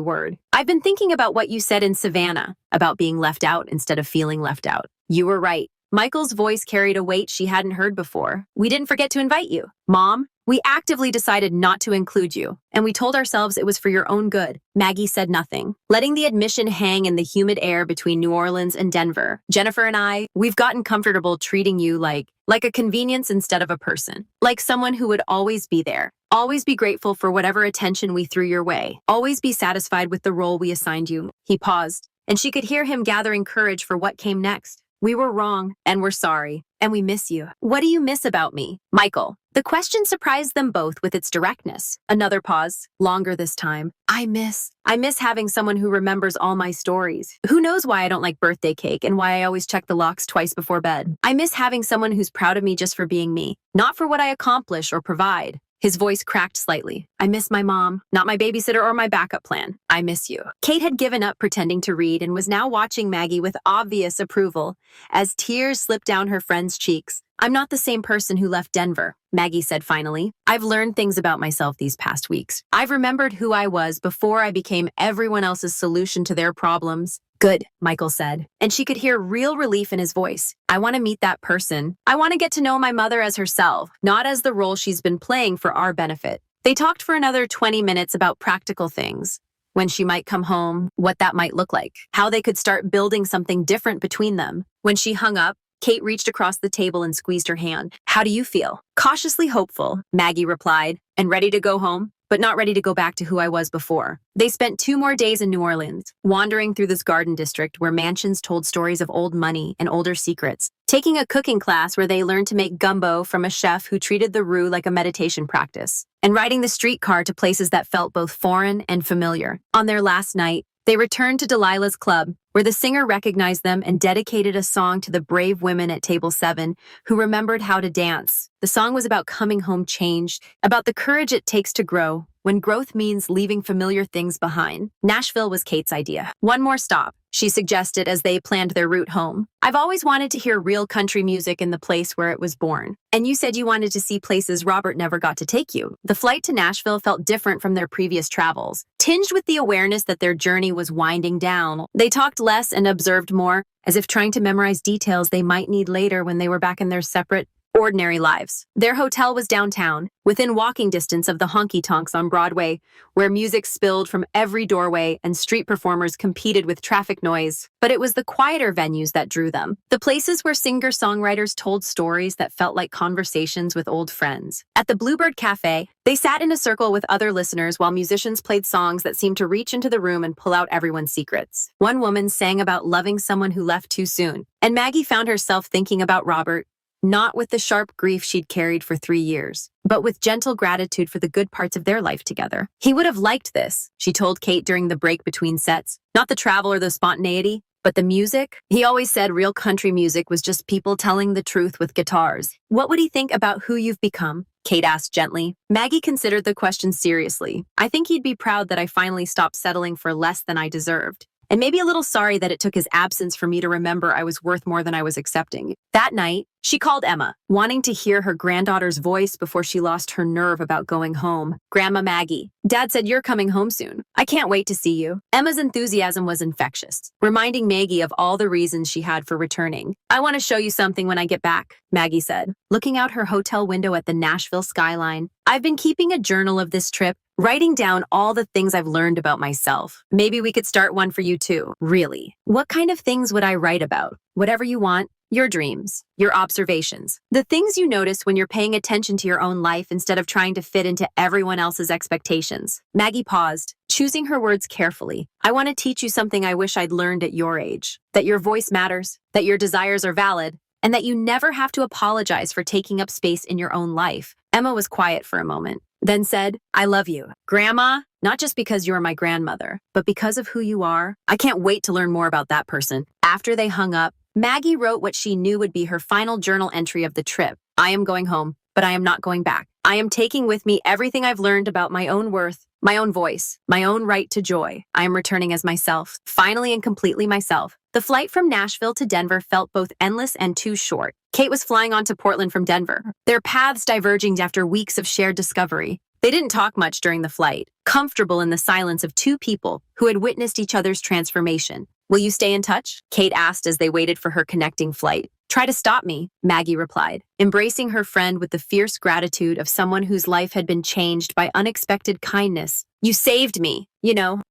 word. I've been thinking about what you said in Savannah, about being left out instead of feeling left out. You were right. Michael's voice carried a weight she hadn't heard before. We didn't forget to invite you. Mom, we actively decided not to include you, and we told ourselves it was for your own good. Maggie said nothing, letting the admission hang in the humid air between New Orleans and Denver. Jennifer and I, we've gotten comfortable treating you like a convenience instead of a person, like someone who would always be there. Always be grateful for whatever attention we threw your way. Always be satisfied with the role we assigned you. He paused, and she could hear him gathering courage for what came next. We were wrong, and we're sorry, and we miss you. What do you miss about me? Michael. The question surprised them both with its directness. Another pause, longer this time. I miss having someone who remembers all my stories. Who knows why I don't like birthday cake and why I always check the locks twice before bed. I miss having someone who's proud of me just for being me, not for what I accomplish or provide. His voice cracked slightly. I miss my mom, not my babysitter or my backup plan. I miss you. Kate had given up pretending to read and was now watching Maggie with obvious approval as tears slipped down her friend's cheeks. I'm not the same person who left Denver, Maggie said finally. I've learned things about myself these past weeks. I've remembered who I was before I became everyone else's solution to their problems. Good, Michael said, and she could hear real relief in his voice. I want to meet that person. I want to get to know my mother as herself, not as the role she's been playing for our benefit. They talked for another 20 minutes about practical things. When she might come home, what that might look like, how they could start building something different between them. When she hung up, Kate reached across the table and squeezed her hand. How do you feel? Cautiously hopeful, Maggie replied, and ready to go home, but not ready to go back to who I was before. They spent 2 more days in New Orleans, wandering through this garden district where mansions told stories of old money and older secrets, taking a cooking class where they learned to make gumbo from a chef who treated the roux like a meditation practice, and riding the streetcar to places that felt both foreign and familiar. On their last night, they returned to Delilah's club, where the singer recognized them and dedicated a song to the brave women at Table 7 who remembered how to dance. The song was about coming home changed, about the courage it takes to grow, when growth means leaving familiar things behind. Nashville was Kate's idea. One more stop, she suggested as they planned their route home. I've always wanted to hear real country music in the place where it was born. And you said you wanted to see places Robert never got to take you. The flight to Nashville felt different from their previous travels, tinged with the awareness that their journey was winding down. They talked less and observed more, as if trying to memorize details they might need later when they were back in their separate, ordinary lives. Their hotel was downtown, within walking distance of the honky-tonks on Broadway, where music spilled from every doorway and street performers competed with traffic noise. But it was the quieter venues that drew them, the places where singer-songwriters told stories that felt like conversations with old friends. At the Bluebird Cafe, they sat in a circle with other listeners while musicians played songs that seemed to reach into the room and pull out everyone's secrets. One woman sang about loving someone who left too soon, and Maggie found herself thinking about Robert, not with the sharp grief she'd carried for 3 years, but with gentle gratitude for the good parts of their life together. He would have liked this, she told Kate during the break between sets. Not the travel or the spontaneity, but the music. He always said real country music was just people telling the truth with guitars. What would he think about who you've become? Kate asked gently. Maggie considered the question seriously. I think he'd be proud that I finally stopped settling for less than I deserved. And maybe a little sorry that it took his absence for me to remember I was worth more than I was accepting. That night, she called Emma, wanting to hear her granddaughter's voice before she lost her nerve about going home. Grandma Maggie, Dad said you're coming home soon. I can't wait to see you. Emma's enthusiasm was infectious, reminding Maggie of all the reasons she had for returning. I want to show you something when I get back, Maggie said, looking out her hotel window at the Nashville skyline. I've been keeping a journal of this trip, writing down all the things I've learned about myself. Maybe we could start one for you too. Really? What kind of things would I write about? Whatever you want. Your dreams, your observations, the things you notice when you're paying attention to your own life instead of trying to fit into everyone else's expectations. Maggie paused, choosing her words carefully. I want to teach you something I wish I'd learned at your age. That your voice matters, that your desires are valid, and that you never have to apologize for taking up space in your own life. Emma was quiet for a moment. then said, I love you, Grandma, not just because you're my grandmother, but because of who you are. I can't wait to learn more about that person. After they hung up, Maggie wrote what she knew would be her final journal entry of the trip. I am going home, but I am not going back. I am taking with me everything I've learned about my own worth, my own voice, my own right to joy. I am returning as myself, finally and completely myself. The flight from Nashville to Denver felt both endless and too short. Kate was flying on to Portland from Denver, their paths diverging after weeks of shared discovery. They didn't talk much during the flight, comfortable in the silence of two people who had witnessed each other's transformation. Will you stay in touch? Kate asked as they waited for her connecting flight. Try to stop me, Maggie replied, embracing her friend with the fierce gratitude of someone whose life had been changed by unexpected kindness. You saved me,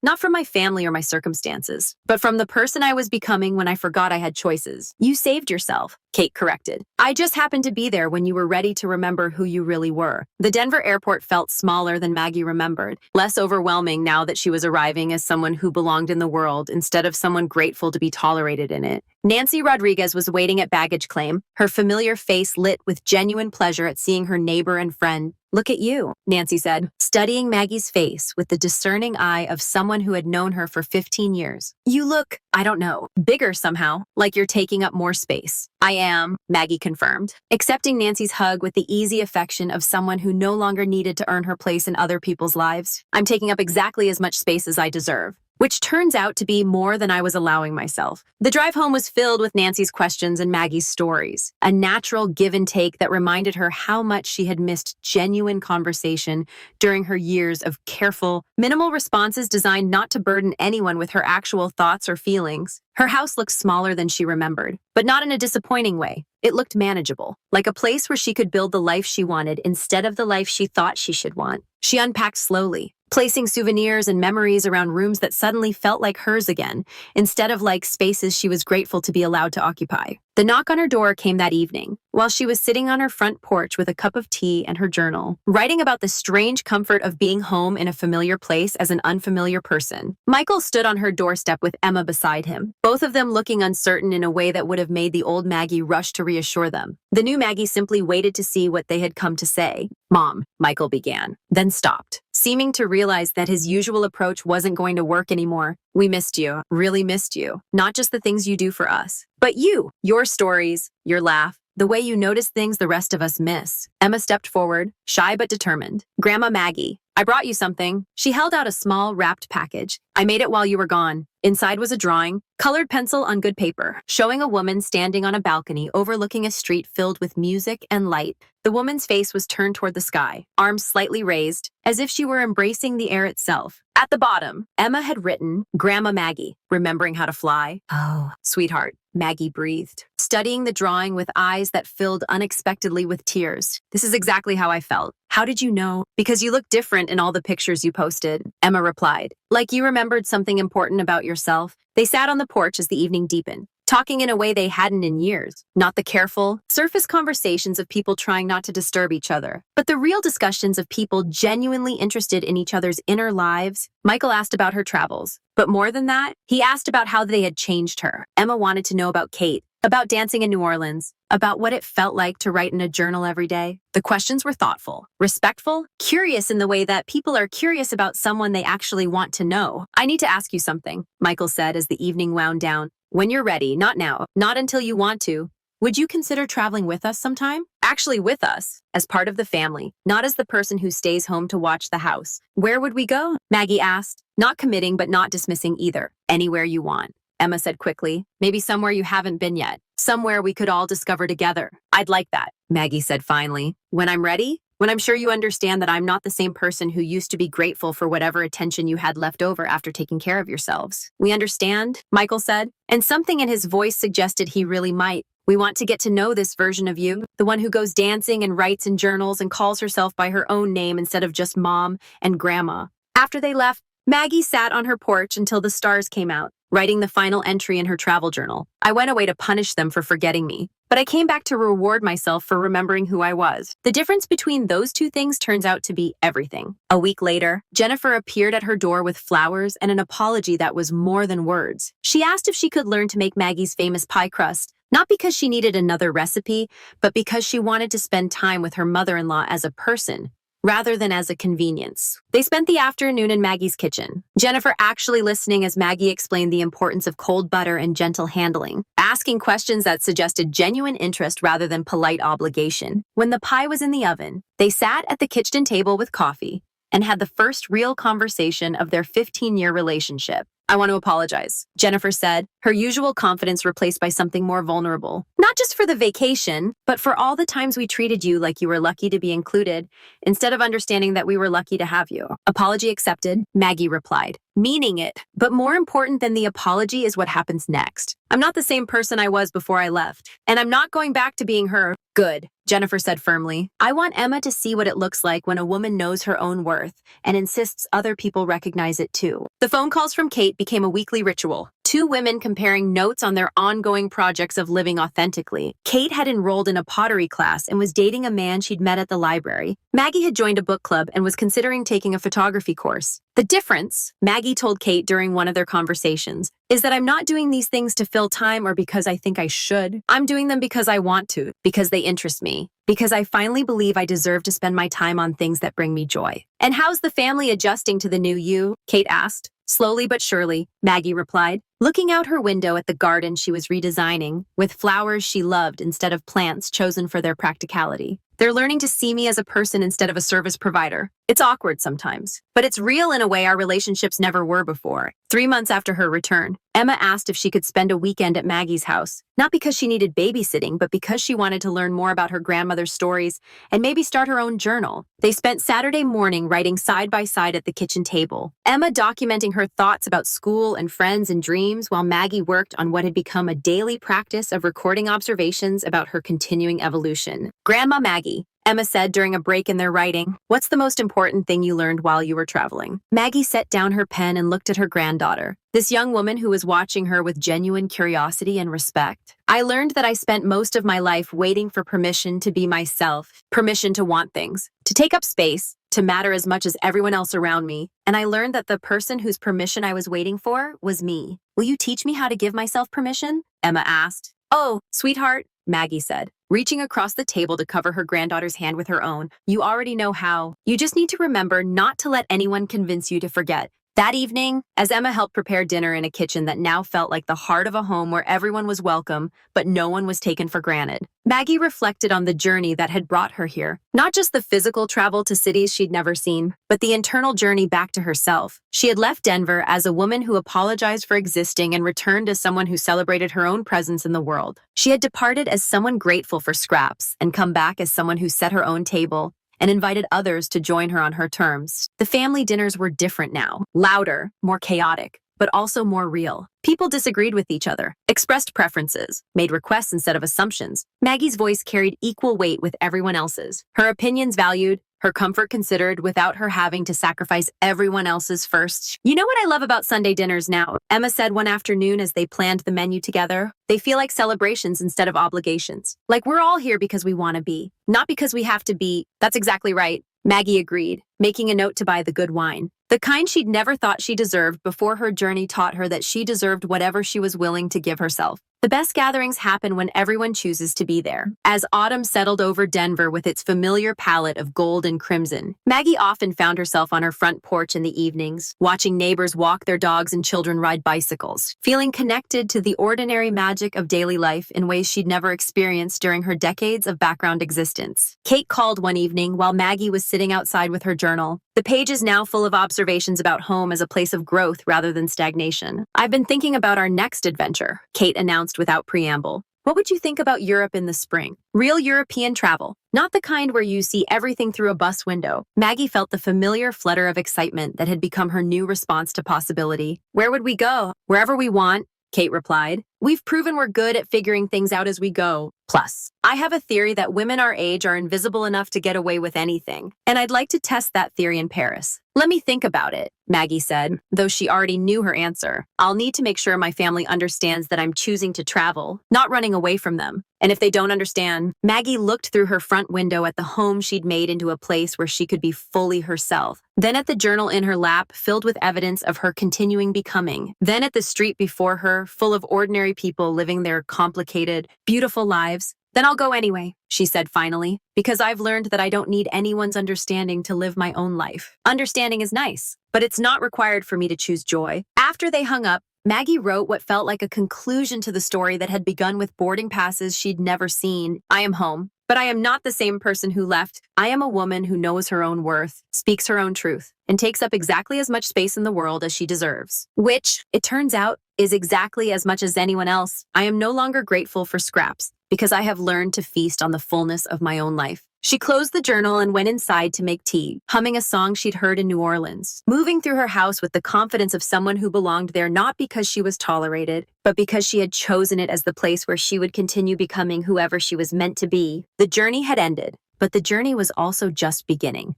not from my family or my circumstances, but from the person I was becoming when I forgot I had choices. You saved yourself, Kate corrected. I just happened to be there when you were ready to remember who you really were. The Denver airport felt smaller than Maggie remembered, less overwhelming now that she was arriving as someone who belonged in the world instead of someone grateful to be tolerated in it. Nancy Rodriguez was waiting at baggage claim, her familiar face lit with genuine pleasure at seeing her neighbor and friend. Look at you, Nancy said, studying Maggie's face with the discerning eye of someone who had known her for 15 years. You look, I don't know, bigger somehow, like you're taking up more space. I am, Maggie confirmed, accepting Nancy's hug with the easy affection of someone who no longer needed to earn her place in other people's lives. I'm taking up exactly as much space as I deserve, which turns out to be more than I was allowing myself. The drive home was filled with Nancy's questions and Maggie's stories, a natural give and take that reminded her how much she had missed genuine conversation during her years of careful, minimal responses designed not to burden anyone with her actual thoughts or feelings. Her house looked smaller than she remembered, but not in a disappointing way. It looked manageable, like a place where she could build the life she wanted instead of the life she thought she should want. She unpacked slowly, placing souvenirs and memories around rooms that suddenly felt like hers again, instead of like spaces she was grateful to be allowed to occupy. The knock on her door came that evening, while she was sitting on her front porch with a cup of tea and her journal, writing about the strange comfort of being home in a familiar place as an unfamiliar person. Michael stood on her doorstep with Emma beside him, both of them looking uncertain in a way that would have made the old Maggie rush to reassure them. The new Maggie simply waited to see what they had come to say. Mom, Michael began, then stopped, seeming to realize that his usual approach wasn't going to work anymore. We missed you, really missed you. Not just the things you do for us, but you, your stories, your laugh, the way you notice things the rest of us miss. Emma stepped forward, shy but determined. Grandma Maggie, I brought you something. She held out a small, wrapped package. I made it while you were gone. Inside was a drawing, colored pencil on good paper, showing a woman standing on a balcony overlooking a street filled with music and light. The woman's face was turned toward the sky, arms slightly raised, as if she were embracing the air itself. At the bottom, Emma had written, Grandma Maggie, remembering how to fly. Oh, sweetheart, Maggie breathed, studying the drawing with eyes that filled unexpectedly with tears. This is exactly how I felt. How did you know? Because you look different in all the pictures you posted, Emma replied. Like you remembered something important about yourself. They sat on the porch as the evening deepened, talking in a way they hadn't in years. Not the careful, surface conversations of people trying not to disturb each other, but the real discussions of people genuinely interested in each other's inner lives. Michael asked about her travels, but more than that, he asked about how they had changed her. Emma wanted to know about Kate, about dancing in New Orleans, about what it felt like to write in a journal every day. The questions were thoughtful, respectful, curious in the way that people are curious about someone they actually want to know. I need to ask you something, Michael said as the evening wound down. When you're ready, not now, not until you want to, would you consider traveling with us sometime? Actually with us, as part of the family, not as the person who stays home to watch the house. Where would we go? Maggie asked, not committing but not dismissing either. Anywhere you want, Emma said quickly. Maybe somewhere you haven't been yet. Somewhere we could all discover together. I'd like that, Maggie said finally. When I'm ready? When I'm sure you understand that I'm not the same person who used to be grateful for whatever attention you had left over after taking care of yourselves. We understand, Michael said, and something in his voice suggested he really might. We want to get to know this version of you, the one who goes dancing and writes in journals and calls herself by her own name instead of just Mom and Grandma. After they left, Maggie sat on her porch until the stars came out, writing the final entry in her travel journal. I went away to punish them for forgetting me, but I came back to reward myself for remembering who I was. The difference between those two things turns out to be everything. A week later, Jennifer appeared at her door with flowers and an apology that was more than words. She asked if she could learn to make Maggie's famous pie crust, not because she needed another recipe, but because she wanted to spend time with her mother-in-law as a person, rather than as a convenience. They spent the afternoon in Maggie's kitchen, Jennifer actually listening as Maggie explained the importance of cold butter and gentle handling, asking questions that suggested genuine interest rather than polite obligation. When the pie was in the oven, they sat at the kitchen table with coffee and had the first real conversation of their 15-year relationship. I want to apologize, Jennifer said, her usual confidence replaced by something more vulnerable. Not just for the vacation, but for all the times we treated you like you were lucky to be included, instead of understanding that we were lucky to have you. Apology accepted, Maggie replied, meaning it. But more important than the apology is what happens next. I'm not the same person I was before I left, and I'm not going back to being her. Good, Jennifer said firmly. I want Emma to see what it looks like when a woman knows her own worth and insists other people recognize it too. The phone calls from Kate became a weekly ritual. Two women comparing notes on their ongoing projects of living authentically. Kate had enrolled in a pottery class and was dating a man she'd met at the library. Maggie had joined a book club and was considering taking a photography course. The difference, Maggie told Kate during one of their conversations, is that I'm not doing these things to fill time or because I think I should. I'm doing them because I want to, because they interest me, because I finally believe I deserve to spend my time on things that bring me joy. And how's the family adjusting to the new you? Kate asked. Slowly but surely, Maggie replied, looking out her window at the garden she was redesigning, with flowers she loved instead of plants chosen for their practicality. They're learning to see me as a person instead of a service provider. It's awkward sometimes, but it's real in a way our relationships never were before. 3 months after her return, Emma asked if she could spend a weekend at Maggie's house, not because she needed babysitting, but because she wanted to learn more about her grandmother's stories and maybe start her own journal. They spent Saturday morning writing side by side at the kitchen table, Emma documenting her thoughts about school and friends and dreams while Maggie worked on what had become a daily practice of recording observations about her continuing evolution. Grandma Maggie, Emma said during a break in their writing, what's the most important thing you learned while you were traveling? Maggie set down her pen and looked at her granddaughter, this young woman who was watching her with genuine curiosity and respect. I learned that I spent most of my life waiting for permission to be myself, permission to want things, to take up space, to matter as much as everyone else around me, and I learned that the person whose permission I was waiting for was me. Will you teach me how to give myself permission? Emma asked. Oh, sweetheart, Maggie said, reaching across the table to cover her granddaughter's hand with her own. You already know how. You just need to remember not to let anyone convince you to forget. That evening, as Emma helped prepare dinner in a kitchen that now felt like the heart of a home where everyone was welcome, but no one was taken for granted, Maggie reflected on the journey that had brought her here. Not just the physical travel to cities she'd never seen, but the internal journey back to herself. She had left Denver as a woman who apologized for existing and returned as someone who celebrated her own presence in the world. She had departed as someone grateful for scraps and come back as someone who set her own table and invited others to join her on her terms. The family dinners were different now, louder, more chaotic, but also more real. People disagreed with each other, expressed preferences, made requests instead of assumptions. Maggie's voice carried equal weight with everyone else's, her opinions valued, her comfort considered without her having to sacrifice everyone else's first. You know what I love about Sunday dinners now? Emma said one afternoon as they planned the menu together. They feel like celebrations instead of obligations. Like we're all here because we want to be, not because we have to be. That's exactly right, Maggie agreed, making a note to buy the good wine. The kind she'd never thought she deserved before her journey taught her that she deserved whatever she was willing to give herself. The best gatherings happen when everyone chooses to be there. As autumn settled over Denver with its familiar palette of gold and crimson, Maggie often found herself on her front porch in the evenings, watching neighbors walk their dogs and children ride bicycles, feeling connected to the ordinary magic of daily life in ways she'd never experienced during her decades of background existence. Kate called one evening while Maggie was sitting outside with her journal. The page is now full of observations about home as a place of growth rather than stagnation. I've been thinking about our next adventure, Kate announced without preamble. What would you think about Europe in the spring? Real European travel, not the kind where you see everything through a bus window. Maggie felt the familiar flutter of excitement that had become her new response to possibility. Where would we go? Wherever we want, Kate replied. We've proven we're good at figuring things out as we go. Plus, I have a theory that women our age are invisible enough to get away with anything, and I'd like to test that theory in Paris. Let me think about it, Maggie said, though she already knew her answer. I'll need to make sure my family understands that I'm choosing to travel, not running away from them. And if they don't understand, Maggie looked through her front window at the home she'd made into a place where she could be fully herself. Then at the journal in her lap, filled with evidence of her continuing becoming. Then at the street before her, full of ordinary people living their complicated, beautiful lives. Then I'll go anyway, she said finally, because I've learned that I don't need anyone's understanding to live my own life. Understanding is nice, but it's not required for me to choose joy. After they hung up, Maggie wrote what felt like a conclusion to the story that had begun with boarding passes she'd never seen. I am home, but I am not the same person who left. I am a woman who knows her own worth, speaks her own truth, and takes up exactly as much space in the world as she deserves. Which, it turns out, is exactly as much as anyone else. I am no longer grateful for scraps, because I have learned to feast on the fullness of my own life. She closed the journal and went inside to make tea, humming a song she'd heard in New Orleans, moving through her house with the confidence of someone who belonged there not because she was tolerated, but because she had chosen it as the place where she would continue becoming whoever she was meant to be. The journey had ended, but the journey was also just beginning.